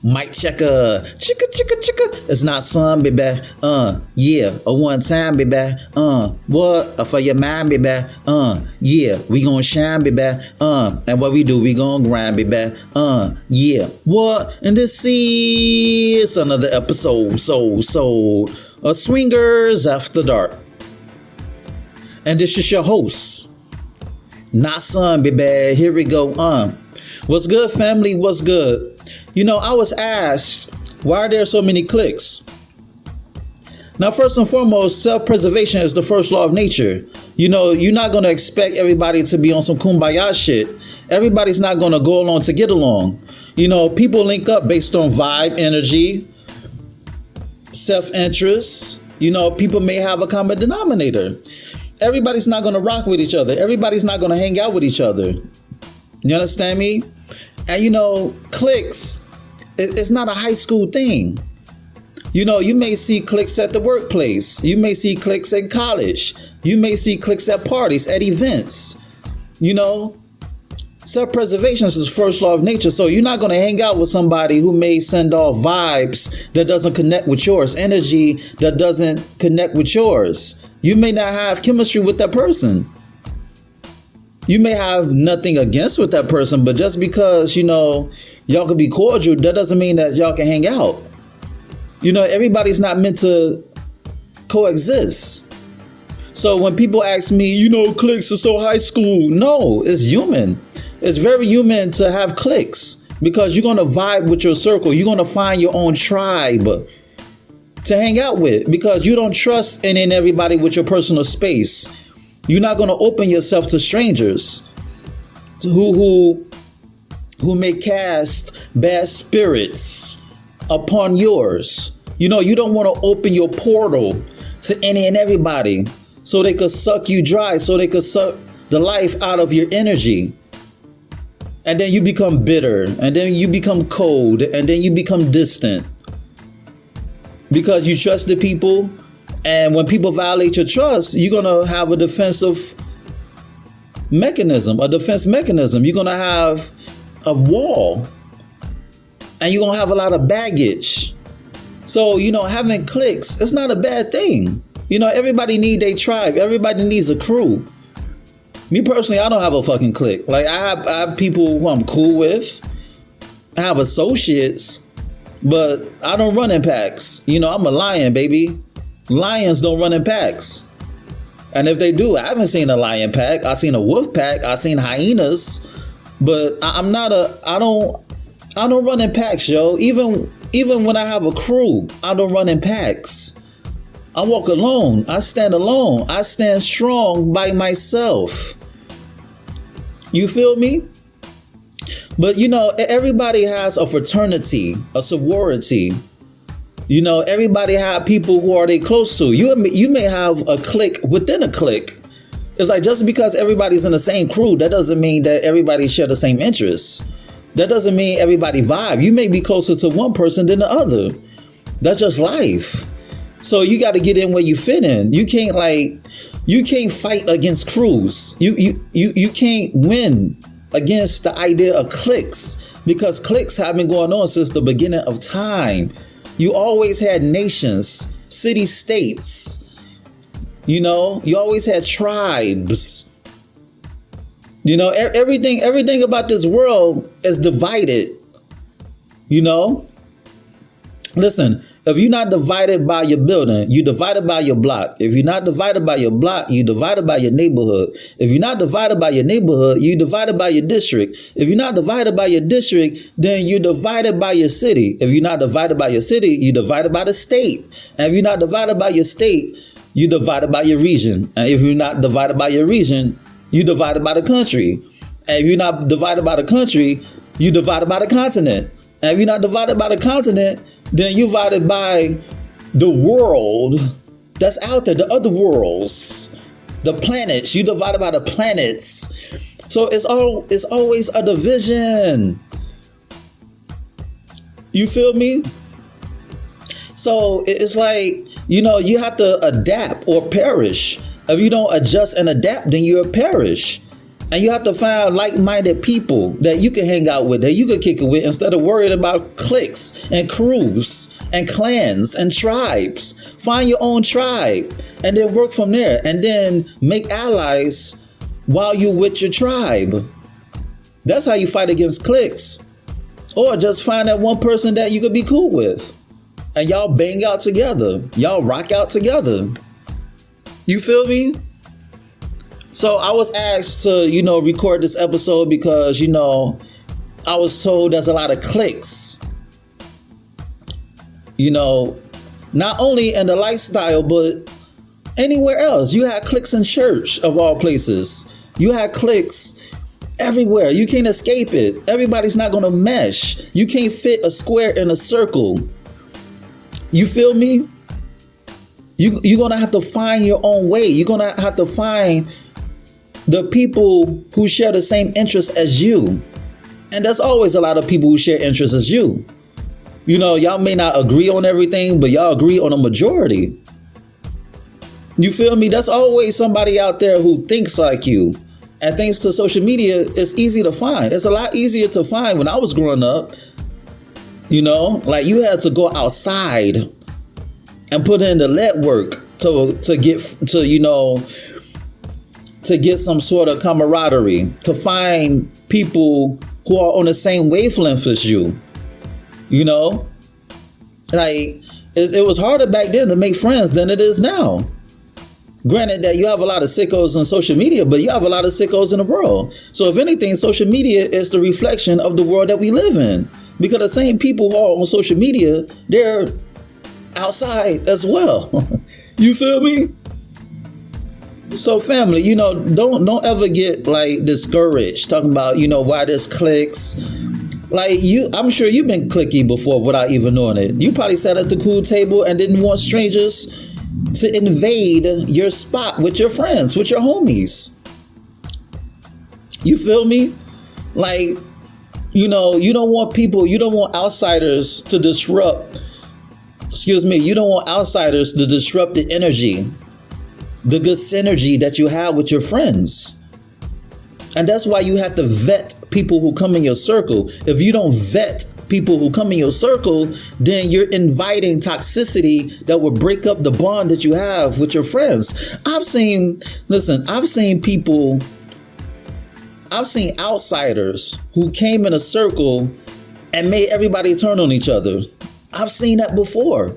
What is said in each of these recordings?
Mic checker, chicka chicka chicka. It's not some, baby. Yeah, a one time, baby. What for your mind, baby? Yeah, we gonna shine, baby. And what we do, we gonna grind, baby. Yeah, what? And this is another episode, of Swingers After Dark. And this is your host, not some, baby. Here we go. What's good, family? What's good? You know, I was asked, why are there so many cliques? Now, first and foremost, self-preservation is the first law of nature. You know, you're not going to expect everybody to be on some kumbaya shit. Everybody's not going to go along to get along. You know, people link up based on vibe, energy, self-interest. You know, people may have a common denominator. Everybody's not going to rock with each other. Everybody's not going to hang out with each other. You understand me? And, you know, cliques, it's not a high school thing. You know, you may see cliques at the workplace. You may see cliques at college. You may see cliques at parties, at events. You know, self-preservation is the first law of nature. So you're not going to hang out with somebody who may send off vibes that doesn't connect with yours, energy that doesn't connect with yours. You may not have chemistry with that person. You may have nothing against with that person, but just because, you know, y'all can be cordial, that doesn't mean that y'all can hang out. You know, everybody's not meant to coexist. So when people ask me, you know, cliques are so high school. No, it's human. It's very human to have cliques because you're going to vibe with your circle. You're going to find your own tribe to hang out with because you don't trust any and everybody with your personal space. You're not going to open yourself to strangers who may cast bad spirits upon yours. You know, you don't want to open your portal to any and everybody so they could suck you dry, so they could suck the life out of your energy. And then you become bitter, and then you become cold, and then you become distant because you trust the people. And when people violate your trust, you're going to have a defensive mechanism, a defense mechanism. You're going to have a wall and you're going to have a lot of baggage. So, you know, having cliques, it's not a bad thing. You know, everybody needs a tribe. Everybody needs a crew. Me personally, I don't have a fucking clique. Like I have people who I'm cool with. I have associates, but I don't run in packs. You know, I'm a lion, baby. Lions don't run in packs. And if they do, I haven't seen a lion pack. I've seen a wolf pack. I've seen hyenas. But I don't run in packs, yo. Even when I have a crew, I don't run in packs. I walk alone. I stand alone. I stand strong by myself. You feel me? But you know, everybody has a fraternity, a sorority. You know, everybody have people who are they close to. You may have a clique within a clique. It's like just because everybody's in the same crew, that doesn't mean that everybody share the same interests. That doesn't mean everybody vibe. You may be closer to one person than the other. That's just life. So you got to get in where you fit in. You can't fight against crews. You can't win against the idea of cliques because cliques have been going on since the beginning of time. You always had nations, city states, you know, you always had tribes. You know, everything about this world is divided, you know. Listen, if you're not divided by your building, you're divided by your block. If you're not divided by your block, you're divided by your neighborhood. If you're not divided by your neighborhood, you're divided by your district. If you're not divided by your district, then you're divided by your city. If you're not divided by your city, you're divided by the state. And if you're not divided by your state, you're divided by your region. And if you're not divided by your region, you're divided by the country. And if you're not divided by the country, you're divided by the continent. And if you're not divided by the continent, then you're divided by the world that's out there, the other worlds, the planets. You're divided by the planets. So it's always a division. You feel me? So it's like, you know, you have to adapt or perish. If you don't adjust and adapt, then you'll perish. And you have to find like-minded people that you can hang out with, that you can kick it with, instead of worrying about cliques and crews and clans and tribes. Find your own tribe and then work from there, and then make allies while you're with your tribe. That's how you fight against cliques. Or just find that one person that you could be cool with, and y'all bang out together. Y'all rock out together. You feel me? So I was asked to, record this episode because, I was told there's a lot of cliques. Not only in the lifestyle, but anywhere else. You had cliques in church, of all places. You had cliques everywhere. You can't escape it. Everybody's not going to mesh. You can't fit a square in a circle. You feel me? You're going to have to find your own way. You're going to have to find the people who share the same interests as you. And there's always a lot of people who share interests as you. Y'all may not agree on everything, but y'all agree on a majority. You feel me? There's always somebody out there who thinks like you. And thanks to social media, it's easy to find. It's a lot easier to find. When I was growing up, like you had to go outside and put in the legwork to get some sort of camaraderie, to find people who are on the same wavelength as you. It was harder back then to make friends than it is now. Granted that you have a lot of sickos on social media, but you have a lot of sickos in the world. So if anything, social media is the reflection of the world that we live in. Because the same people who are on social media, they're outside as well. You feel me? So family, don't ever get discouraged talking about, why there's cliques. I'm sure you've been cliquey before without even knowing it. You probably sat at the cool table and didn't want strangers to invade your spot with your friends, with your homies. You feel me? You don't want outsiders to disrupt. You don't want outsiders to disrupt the energy, the good synergy that you have with your friends. And that's why you have to vet people who come in your circle. If you don't vet people who come in your circle, then you're inviting toxicity that will break up the bond that you have with your friends. I've seen outsiders who came in a circle and made everybody turn on each other. I've seen that before.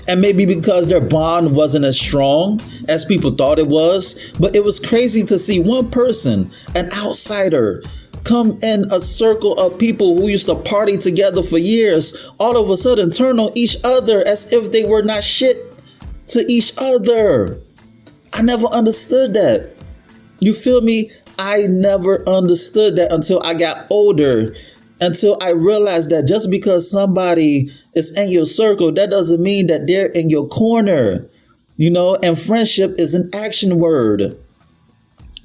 And maybe because their bond wasn't as strong as people thought it was. But it was crazy to see one person, an outsider, come in a circle of people who used to party together for years, all of a sudden turn on each other as if they were not shit to each other. I never understood that. You feel me? I never understood that until I got older. Until I realized that just because somebody is in your circle, that doesn't mean that they're in your corner, and friendship is an action word.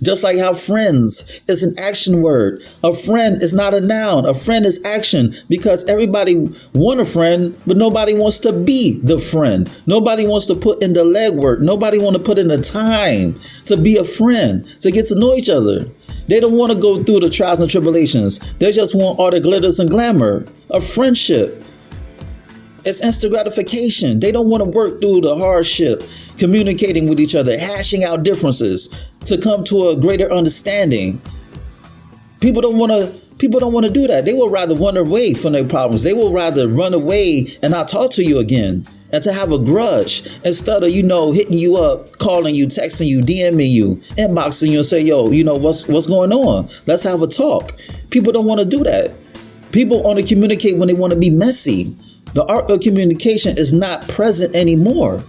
Just like how friends is an action word. A friend is not a noun. A friend is action, because everybody want a friend, but nobody wants to be the friend. Nobody wants to put in the legwork. Nobody want to put in the time to be a friend, to get to know each other. They don't want to go through the trials and tribulations. They just want all the glitters and glamour of friendship. It's instant gratification. They don't want to work through the hardship, communicating with each other, hashing out differences to come to a greater understanding. People don't want to do that. They will rather run away from their problems. They will rather run away and not talk to you again, and to have a grudge instead of, hitting you up, calling you, texting you, DMing you, inboxing you and say, yo, what's going on? Let's have a talk. People don't want to do that. People only communicate when they want to be messy. The art of communication is not present anymore.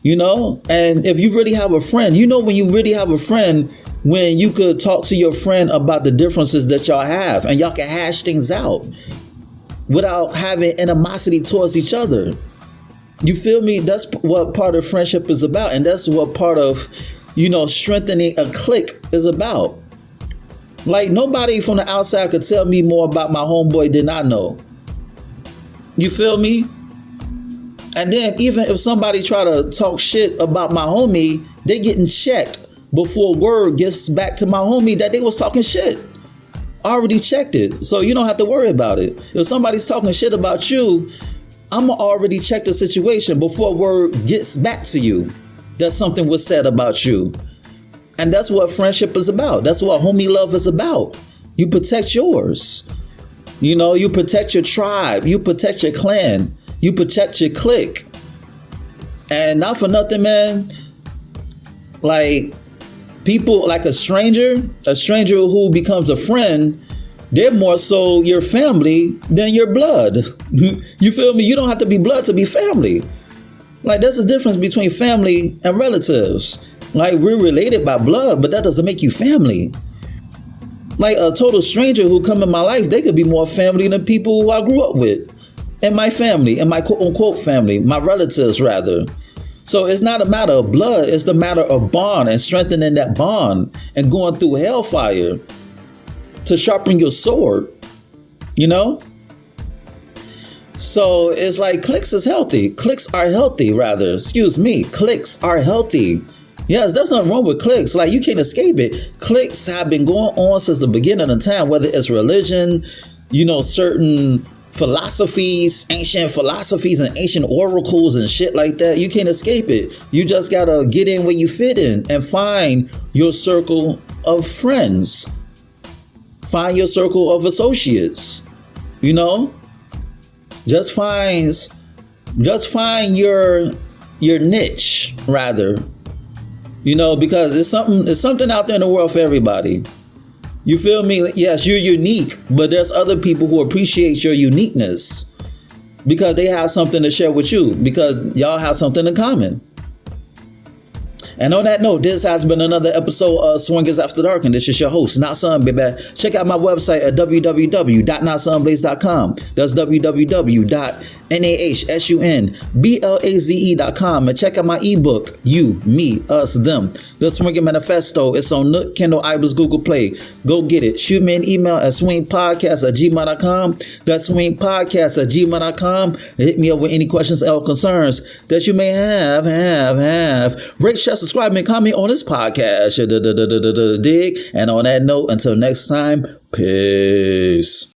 And if you really have a friend, when you really have a friend, when you could talk to your friend about the differences that y'all have and y'all can hash things out without having animosity towards each other. You feel me? That's what part of friendship is about. And that's what part of, strengthening a clique is about. Nobody from the outside could tell me more about my homeboy than I know. You feel me? And then even if somebody try to talk shit about my homie, they getting checked before word gets back to my homie that they was talking shit. I already checked it, so you don't have to worry about it. If somebody's talking shit about you, I'm already check the situation before word gets back to you that something was said about you. And that's what friendship is about. That's what homie love is about. You protect yours. You know, you protect your tribe. You protect your clan. You protect your clique. And not for nothing, man. Like, people, like a stranger who becomes a friend, they're more so your family than your blood. You feel me? You don't have to be blood to be family. Like, there's a difference between family and relatives. Like, we're related by blood, but that doesn't make you family. Like, a total stranger who come in my life, they could be more family than people who I grew up with. In my family, in my quote unquote family, my relatives rather. So it's not a matter of blood, it's the matter of bond and strengthening that bond and going through hellfire to sharpen your sword, you know? So it's like cliques is healthy. Cliques are healthy, rather. Excuse me. Cliques are healthy. Yes, there's nothing wrong with cliques. Like, you can't escape it. Cliques have been going on since the beginning of time, whether it's religion, you know, certain philosophies, ancient philosophies and ancient oracles and shit like that. You can't escape it. You just gotta get in where you fit in and find your circle of friends. Find your circle of associates. You know? Just find your niche, rather. You know, because it's something out there in the world for everybody. You feel me? Yes, you're unique, but there's other people who appreciate your uniqueness because they have something to share with you, because y'all have something in common. And on that note, this has been another episode of Swingers After Dark, and this is your host, Not Son, baby. Check out my website at www.notsonblaze.com. That's www.nahsunblaze.com. And check out my ebook, You, Me, Us, Them, The Swinger Manifesto. It's on Nook, Kindle, iBooks, Google Play. Go get it. Shoot me an email at swingpodcast@gmail.com. That's swingpodcast@gmail.com. Hit me up with any questions or concerns that you may have. Rate, share, subscribe, and comment on this podcast. Dig. And on that note, until next time, peace.